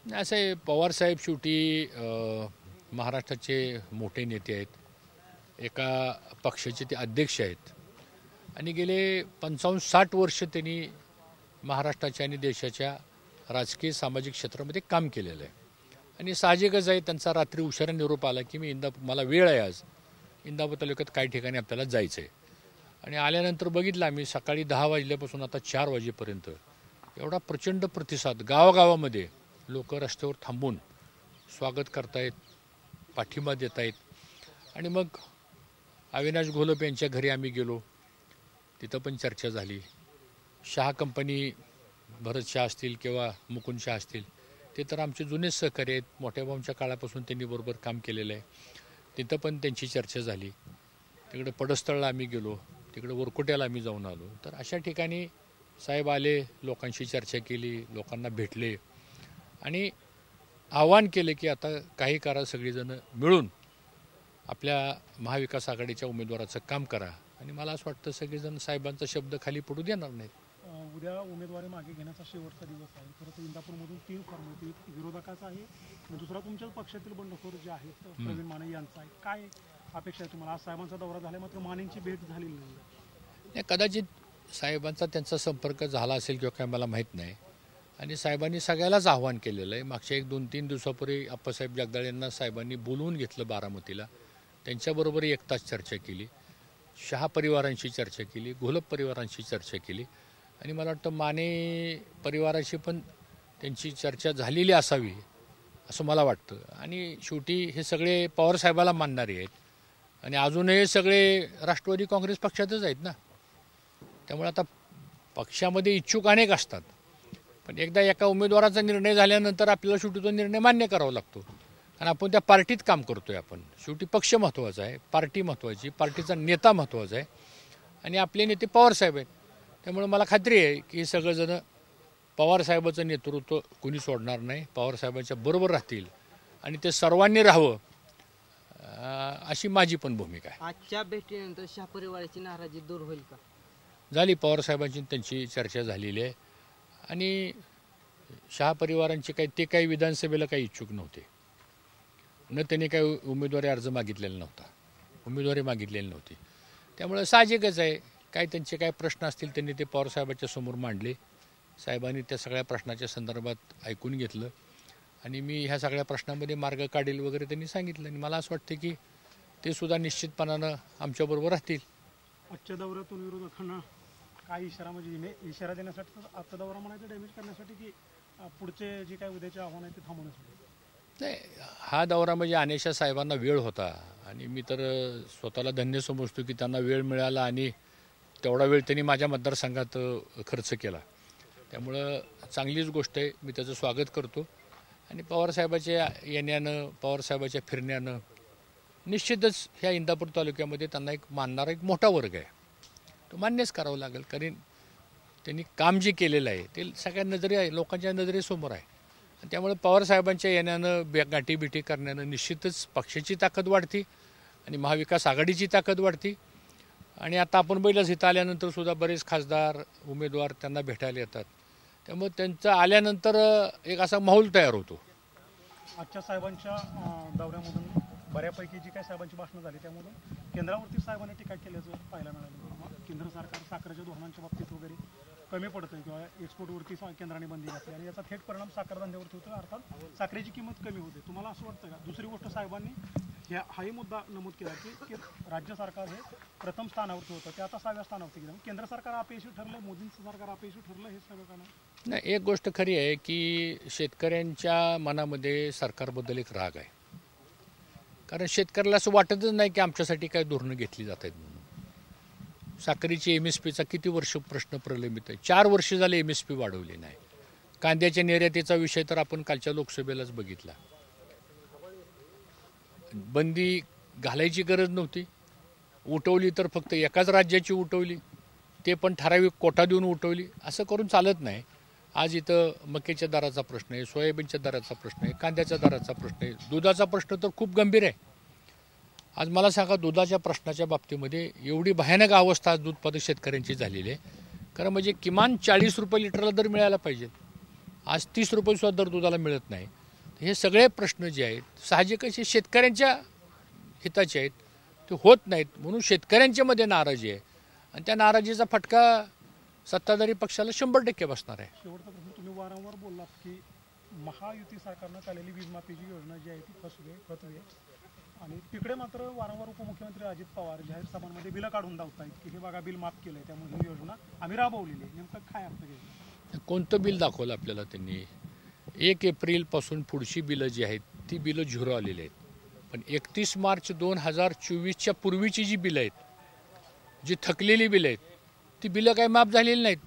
असं आहे, पवारसाहेब शेवटी महाराष्ट्राचे मोठे नेते आहेत. एका पक्षाचे ते अध्यक्ष आहेत आणि गेले 55-60 वर्ष त्यांनी महाराष्ट्राच्या आणि देशाच्या राजकीय सामाजिक क्षेत्रामध्ये काम केलेलं आहे. आणि साहजिकच आहे, त्यांचा रात्री उशिरा निरोप आला की मी मला वेळ आहे, आज इंदापूर तालुक्यात काही ठिकाणी आपल्याला जायचं आहे. आणि आल्यानंतर बघितलं आम्ही, सकाळी 10 वाजल्यापासून आता 4 वाजेपर्यंत एवढा प्रचंड प्रतिसाद, गावागावामध्ये लोक रस्त्यावर थांबून स्वागत करतायत, पाठिंबा देत आहेत. आणि मग अविनाश घोलप यांच्या घरी आम्ही गेलो, तिथं पण चर्चा झाली. शहा कंपनी, भरत शाह असतील किंवा मुकुंद शाह असतील, ते तर आमचे जुनेच सहकारी आहेत. मोठ्या भाऊंच्या काळापासून त्यांनी बरोबर काम केलेलं आहे. तिथं पण त्यांची चर्चा झाली. तिकडे पडस्थळला आम्ही गेलो, तिकडे वरकोट्याला आम्ही जाऊन आलो. तर अशा ठिकाणी साहेब आले, लोकांशी चर्चा केली, लोकांना भेटले आणि आवाहन केले की आता काही करा, सगळीजणं मिळून आपल्या महाविकास आघाडीच्या उमेदवाराचं काम करा. आणि मला असं वाटतं सगळेजण साहेबांचा शब्द खाली पडू देणार नाहीत. उद्या उमेदवारी मागे घेण्याचा शेवटचा दिवस आहे. खरं तर इंदापूरमधून 3 फॉर्म होते, एक विरोधकाचा आहे आणि दुसरा तुमच्याच पक्षातील बंडखोर जे आहेत प्रवीण माने यांचा आहे. काय अपेक्षा आहे तुम्हाला? आज साहेबांचा दौरा झाला, मात्र मानेंची भेट झालेली नाही. कदाचित साहेबांचा त्यांचा संपर्क झाला असेल किंवा काय मला माहीत नाही. आणि साहेबांनी सगळ्यालाच आव्हान केलेलं आहे. मागच्या 1-2-3 दिवसापूर्वी अप्पासाहेब जगदाळे यांना साहेबांनी बोलवून घेतलं बारामतीला. त्यांच्याबरोबर 1 तास चर्चा केली, शहा परिवारांशी चर्चा केली, घोलप परिवारांशी चर्चा केली. आणि मला वाटतं माने परिवाराशी पण त्यांची चर्चा झालेली असावी असं मला वाटतं. आणि शेवटी हे सगळे पवारसाहेबाला मानणारे आहेत आणि अजूनही सगळे राष्ट्रवादी काँग्रेस पक्षातच आहेत ना. त्यामुळे आता पक्षामध्ये इच्छुक अनेक असतात, पण एकदा एका उमेदवाराचा निर्णय झाल्यानंतर आपल्याला शेवटी तो निर्णय मान्य करावा लागतो. आणि आपण त्या पार्टीत काम करतोय. आपण शेवटी पक्ष महत्त्वाचा आहे, पार्टी महत्त्वाची, पार्टीचा नेता महत्त्वाचा आहे आणि आपले नेते पवारसाहेब आहेत. त्यामुळे मला खात्री आहे की सगळेजण पवारसाहेबाचं नेतृत्व कोणी सोडणार नाही, पवारसाहेबांच्या बरोबर राहतील आणि ते सर्वांनी राहावं अशी माझी पण भूमिका आहे. आजच्या भेटीनंतर शाह परिवाराची नाराजी दूर होईल का? झाली, पवारसाहेबांची त्यांची चर्चा झालेली आहे. आणि शहा परिवारांचे काही विधानसभेला काही इच्छुक नव्हते, न त्यांनी काही उमेदवारी अर्ज मागितलेला नव्हता, उमेदवारी मागितलेली नव्हती. त्यामुळे साहजिकच आहे, काय त्यांचे काय प्रश्न असतील त्यांनी ते पवारसाहेबांच्या समोर मांडले. साहेबांनी त्या सगळ्या प्रश्नाच्या संदर्भात ऐकून घेतलं आणि मी ह्या सगळ्या प्रश्नांमध्ये मार्ग काढेल वगैरे त्यांनी सांगितलं. आणि मला असं वाटतं की ते सुद्धा निश्चितपणानं आमच्याबरोबर राहतील. आजच्या दौऱ्यातून विरोधकांना काय इशारा, म्हणजे इशारा देण्यासाठी आजचा दौरा म्हणायचं डॅमेज करण्यासाठी की पुढचे जे काय उद्याचे आव्हान आहे ते थांबवण्यासाठी? नाही, हा दौरा म्हणजे अनेशा साहेबांना वेळ होता आणि मी तर स्वतःला धन्य समजतो की त्यांना वेळ मिळाला आणि तेवढा वेळ त्यांनी माझ्या मतदारसंघात खर्च केला. त्यामुळं चांगलीच गोष्ट आहे, मी त्याचं स्वागत करतो. आणि पवारसाहेबाच्या येण्यानं, पवारसाहेबाच्या फिरण्यानं निश्चितच ह्या इंदापूर तालुक्यामध्ये त्यांना एक मानणारा एक मोठा वर्ग आहे, तो मान्यच करावं लागेल. कारण त्यांनी काम जे केलेलं आहे ते सगळ्या नजरे आहे, लोकांच्या नजरेसमोर आहे. त्यामुळे पवारसाहेबांच्या येण्यानं, गाठीबिठी करण्यानं निश्चितच पक्षाची ताकद वाढती आणि महाविकास आघाडीची ताकद वाढती. आणि आता आपण बघितलंच, इथं आल्यानंतर सुद्धा बरेच खासदार, उमेदवार त्यांना भेटायला येतात. त्यामुळे त्यांचं आल्यानंतर एक असा माहोल तयार होतो. आजच्या साहेबांच्या दौऱ्यामधून बऱ्यापैकी जी काही साहेबांची भाषणं झाली त्यामधून केंद्रावरती साहेबांनी टीका केल्याचं पाहायला मिळालं. केंद्र सरकार साखरेच्या धोरणांच्या बाबतीत वगैरे कमी पडतं किंवा एक्सपोर्टवरती केंद्राने बंदी घातली आणि याचा थेट परिणाम साखर धंद्यावरती होतो, अर्थात साखरेची किंमत कमी होते. तुम्हाला असं वाटतं का? दुसरी गोष्ट, साहेबांनी हाही मुद्दा नमूद केला की राज्य सरकार हे प्रथम स्थानावरती होतं, ते आता 6व्या स्थानावरती गेलं. केंद्र सरकार अपयशी ठरलं, मोदींचं सरकार अपयशी ठरलं, हे सगळं का नाही? एक गोष्ट खरी आहे की शेतकऱ्यांच्या मनामध्ये सरकारबद्दल एक राग आहे. कारण शेतकऱ्याला असं वाटतच नाही की आमच्यासाठी काय धोरणं घेतली जात आहेत म्हणून. साखरेची MSPचा किती वर्ष प्रश्न प्रलंबित आहे, 4 वर्ष झाले MSP वाढवली नाही. कांद्याच्या निर्यातीचा विषय तर आपण कालच्या लोकसभेलाच बघितला. बंदी घालायची गरज नव्हती, उठवली तर फक्त एकाच राज्याची उठवली, ते पण ठराविक कोटा देऊन उठवली. असं करून चालत नाही. आज इथं मक्याच्या दराचा प्रश्न आहे, सोयाबीनच्या दराचा प्रश्न आहे, कांद्याच्या दराचा प्रश्न आहे, दुधाचा प्रश्न तर खूप गंभीर आहे. आज मला सांगा, दुधाच्या प्रश्नाच्या बाबतीमध्ये एवढी भयानक अवस्था दूध उत्पादक शेतकऱ्यांची झालेली आहे. कारण म्हणजे किमान 40 रुपये लिटरला दर मिळायला पाहिजे. आज 30 रुपयेसुद्धा दर दुधाला मिळत नाही. हे सगळे प्रश्न जे आहेत साहजिकच हे शेतकऱ्यांच्या हिताचे आहेत, ते होत नाहीत म्हणून शेतकऱ्यांच्या मध्ये नाराजी आहे आणि त्या नाराजीचा फटका सत्ताधारी पक्षाला 100% बसणार आहे. शेवटचा प्रश्न, तुम्ही वारंवार बोललात की महायुती सरकारनं चाललेली वीज माफीची योजना जी आहे ती फसवे आणि तिकडे मात्र वारंवार उपमुख्यमंत्री अजित पवार जाहीर सभांमध्ये बिलं काढून दाखवतायत की हे बघा बिल माफ केलंय, त्यामुळे ही योजना आम्ही राबवलेली आहे. नेमकं काय अर्थ घ्यायचं? कोणतं बिल दाखवलं आपल्याला त्यांनी? 1 एप्रिलपासून पुढची बिलं जी आहेत ती बिलं झिरो आलेली आहेत. पण 31 मार्च 2024च्या पूर्वीची जी बिलं आहेत, जी थकलेली बिलं आहेत, ती बिलं काही माफ झालेली नाहीत.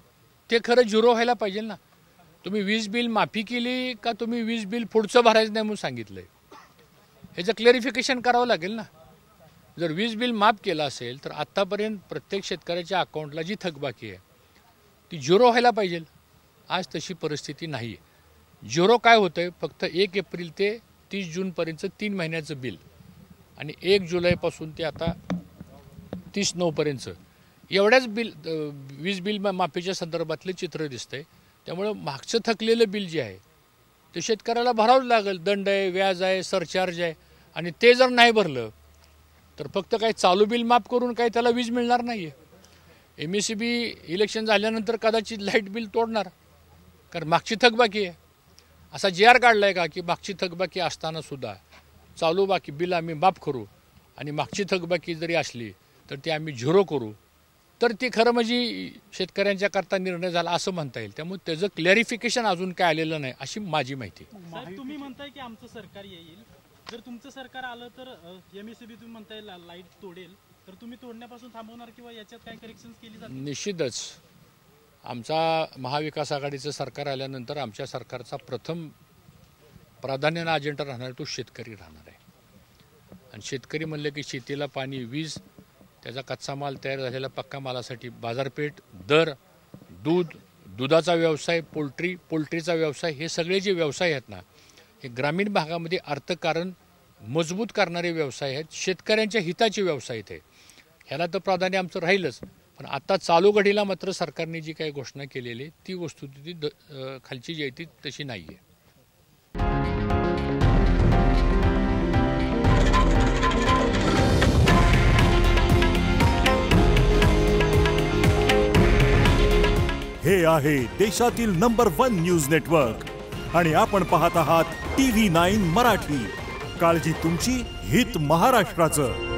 ते खरं झिरो व्हायला पाहिजे ना. तुम्ही वीज बिल माफी केली का तुम्ही वीज बिल पुढचं भरायचं नाही म्हणून सांगितलं आहे? ह्याचं क्लॅरिफिकेशन करावं लागेल ना. जर वीज बिल माफ केलं असेल तर आत्तापर्यंत प्रत्येक शेतकऱ्याच्या अकाउंटला जी थकबाकी आहे ती झिरो व्हायला पाहिजे. आज तशी परिस्थिती नाही आहे. झिरो काय होतं आहे, फक्त 1 एप्रिल ते 30 जूनपर्यंतचं 3 महिन्याचं बिल आणि 1 जुलैपासून ते आता 30/9पर्यंतचं एवढ्याच वीज बिल माफीच्या संदर्भातले चित्र दिसतंय. त्यामुळं मागचं थकलेलं बिल जे आहे ते शेतकऱ्याला भरावंच लागेल. दंड आहे, व्याज आहे, सरचार्ज आहे आणि ते जर नाही भरलं तर फक्त काही चालू बिल माफ करून काही त्याला वीज मिळणार नाही आहे. MECB इलेक्शन झाल्यानंतर कदाचित लाईट बिल तोडणार, कारण मागची थकबाकी आहे. असा GR काढला आहे का की मागची थकबाकी असतानासुद्धा चालू बाकी बिल आम्ही माफ करू आणि मागची थकबाकी जरी असली तर ती आम्ही झिरो करू, तर ते खरं म्हणजे शेतकऱ्यांच्या करता निर्णय झाला असं म्हणता येईल. त्यामुळे त्याचं क्लॅरिफिकेशन अजून काय आलेलं नाही अशी माझी माहिती. साहेब, तुम्ही म्हणताय की आमचं सरकार येईल, जर तुमचं सरकार आलं तर MECB तुम्ही म्हणताय लाईट तोडेल, तर तुम्ही तोडण्यापासून थांबवणार किंवा याच्यात काय करेक्शन्स केली जातील? निश्चितच आमचा महाविकास आघाडीचं सरकार आल्यानंतर आमच्या सरकारचा प्रथम प्राधान्यानं अजेंडा राहणार तो शेतकरी राहणार आहे. आणि शेतकरी म्हणलं की शेतीला पाणी, वीज, त्याचा कच्चा माल, तयार झालेला पक्का मालासाठी बाजारपेठ, दर, दुधाचा व्यवसाय, पोल्ट्रीचा व्यवसाय, हे सगळे जे व्यवसाय आहेत ना हे ग्रामीण भागामध्ये अर्थकारण मजबूत करणारे व्यवसाय आहेत, शेतकऱ्यांच्या हिताचे व्यवसाय आहेत. ह्याला तर प्राधान्य आमचं राहीलच. पण आता चालू घडीला मात्र सरकारने जी काही घोषणा केलेली ती वस्तुस्थिती खालची जी आहे ती तशी नाही आहे. हे आहे देशातील नंबर 1 न्यूज नेटवर्क आणि आपण पाहत आहात TV9 मराठी. काळजी तुमची, हित महाराष्ट्राचं.